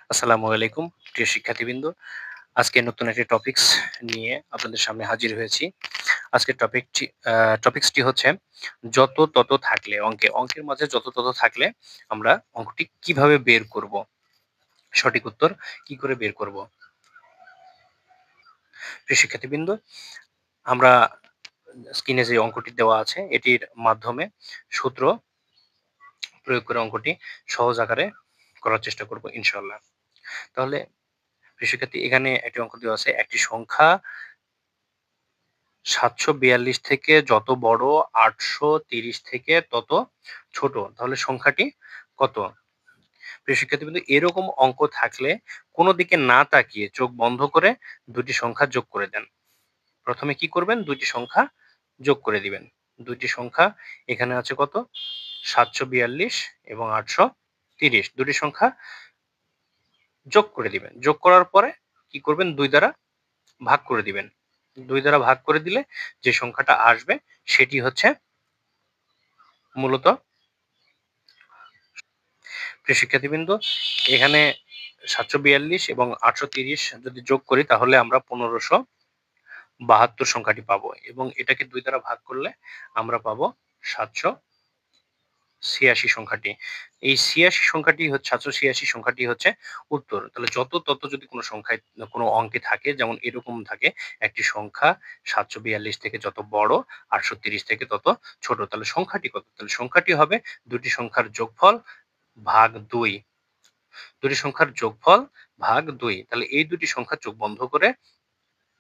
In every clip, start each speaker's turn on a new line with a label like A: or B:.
A: আসসালামু আলাইকুম প্রিয় শিক্ষার্থীবৃন্দ। আজকে নতুন একটি টপিকস নিয়ে আপনাদের সামনে হাজির হয়েছি। আজকের টপিকসটি হচ্ছে যত তত থাকলে অঙ্কের মাঝে যত তত থাকলে আমরা অঙ্কটি কিভাবে বের করব? সঠিক উত্তর কি করে বের করব? প্রিয় শিক্ষার্থীবৃন্দ, আমরা স্ক্রিনে যে অঙ্কটি দেওয়া আছে এটির মাধ্যমে সূত্র প্রয়োগ করে অঙ্কটি সহজ আকারে করার চেষ্টা করব ইনশাআল্লাহ। তাহলে প্রিয় শিক্ষার্থী, এখানে একটি অঙ্ক দেওয়া আছে, একটি সংখ্যা ৭৪২ থেকে যত বড়, ৮৩০ থেকে তত ছোট, তাহলে সংখ্যাটি কত? প্রিয় শিক্ষার্থীবৃন্দ, এরকম অঙ্ক থাকলে কোনো দিকে না তাকিয়ে চোখ বন্ধ করে দুটি সংখ্যা যোগ করে দেন। প্রথমে কি করবেন? দুইটি সংখ্যা যোগ করে দিবেন। দুইটি সংখ্যা এখানে আছে কত? ৭৪২ এবং ৮৩০। দুটি সংখ্যা যোগ করে দিবেন। যোগ করার পরে কি করবেন? ২ দ্বারা ভাগ করে দিবেন। ২ দ্বারা ভাগ করে দিলে যে সংখ্যাটা আসবে সেটি হচ্ছে মূলত। প্রিয় শিক্ষার্থীবৃন্দ, এখানে ৭৪২ এবং ৮৩০ যদি যোগ করি তাহলে আমরা ১৫৭২ সংখ্যাটি পাবো এবং এটাকে ২ দ্বারা ভাগ করলে আমরা পাবো ৭৮৬ সংখ্যাটি। এই ৮৬ সংখ্যাটি হচ্ছে ৭৮৬ সংখ্যাটি হচ্ছে উত্তর। তাহলে যত তত যদি কোনো সংখ্যায় কোনো অঙ্কে থাকে, যেমন এরকম থাকে, একটি সংখ্যা ৭৪২ থেকে যত বড়, ৮৩০ থেকে তত ছোট, তাহলে সংখ্যাটি কত? তাহলে সংখ্যাটি হবে দুটি সংখ্যার যোগফল ভাগ ২। দুটি সংখ্যার যোগফল ভাগ ২। তাহলে এই দুটি সংখ্যা চোখ বন্ধ করে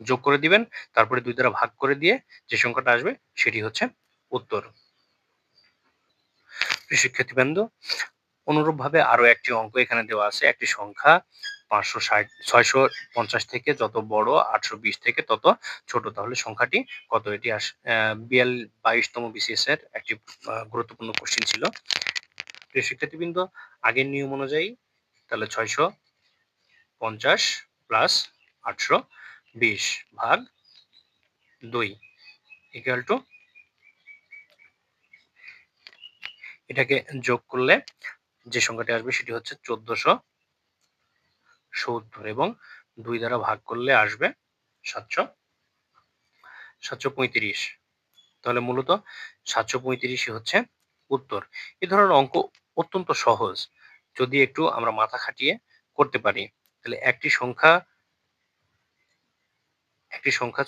A: যোগ করে দিবেন। তারপরে ২ দ্বারা ভাগ করে দিয়ে যে সংখ্যাটা আসবে সেটি হচ্ছে উত্তর। প্রিয় শিক্ষার্থীবৃন্দ, অনুরূপভাবে আরো একটি অঙ্ক এখানে দেওয়া আছে। একটি সংখ্যা ৬৫০ থেকে যত বড়, ৮২০ থেকে তত ছোট, তাহলে সংখ্যাটি কত? এটি 22তম বিসিএস এর একটি গুরুত্বপূর্ণ কোশ্চেন ছিল। প্রিয় শিক্ষার্থীবৃন্দ, আগের নিয়ম অনুযায়ী তাহলে ৬৫০ প্লাস ৮২০ ভাগ ২ ইকুয়াল টু, এটাকে যোগ করলে যে সংখ্যাটি আসবে সেটি হচ্ছে ১৪৭০ এবং ২ দ্বারা ভাগ করলে আসবে ৭৩৫। তাহলে মূলত ৭৩৫ই হচ্ছে উত্তর। এ ধরনের অঙ্ক অত্যন্ত সহজ, যদি একটু আমরা মাথা খাটিয়ে করতে পারি। তাহলে একটি সংখ্যা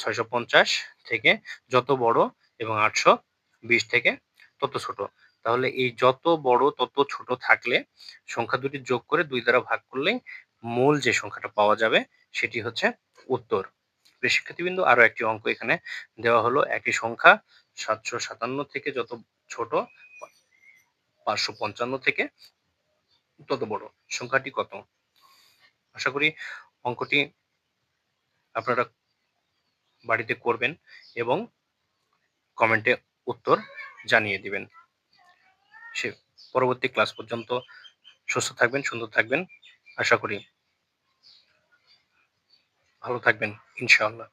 A: ৬৫০ থেকে যত বড় এবং ৮২০ থেকে তত ছোট, তাহলে এই যত বড় তত ছোট থাকলে সংখ্যা দুটি যোগ করে ২ দ্বারা ভাগ করলেই মূল যে সংখ্যাটা পাওয়া যাবে সেটি হচ্ছে উত্তর। প্রিয় শিক্ষার্থীবৃন্দ, আরো একটি অঙ্ক এখানে দেওয়া হলো। একটি সংখ্যা ৭৫৭ থেকে যত ছোট, ৫৫৫ থেকে তত বড়, সংখ্যাটি কত? আশা করি অঙ্কটি আপনারা বাড়িতে করবেন এবং কমেন্টে উত্তর জানিয়ে দিবেন। সে পরবর্তী ক্লাস পর্যন্ত সুস্থ থাকবেন, সুন্দর থাকবেন। আশা করি ভালো থাকবেন ইনশাআল্লাহ।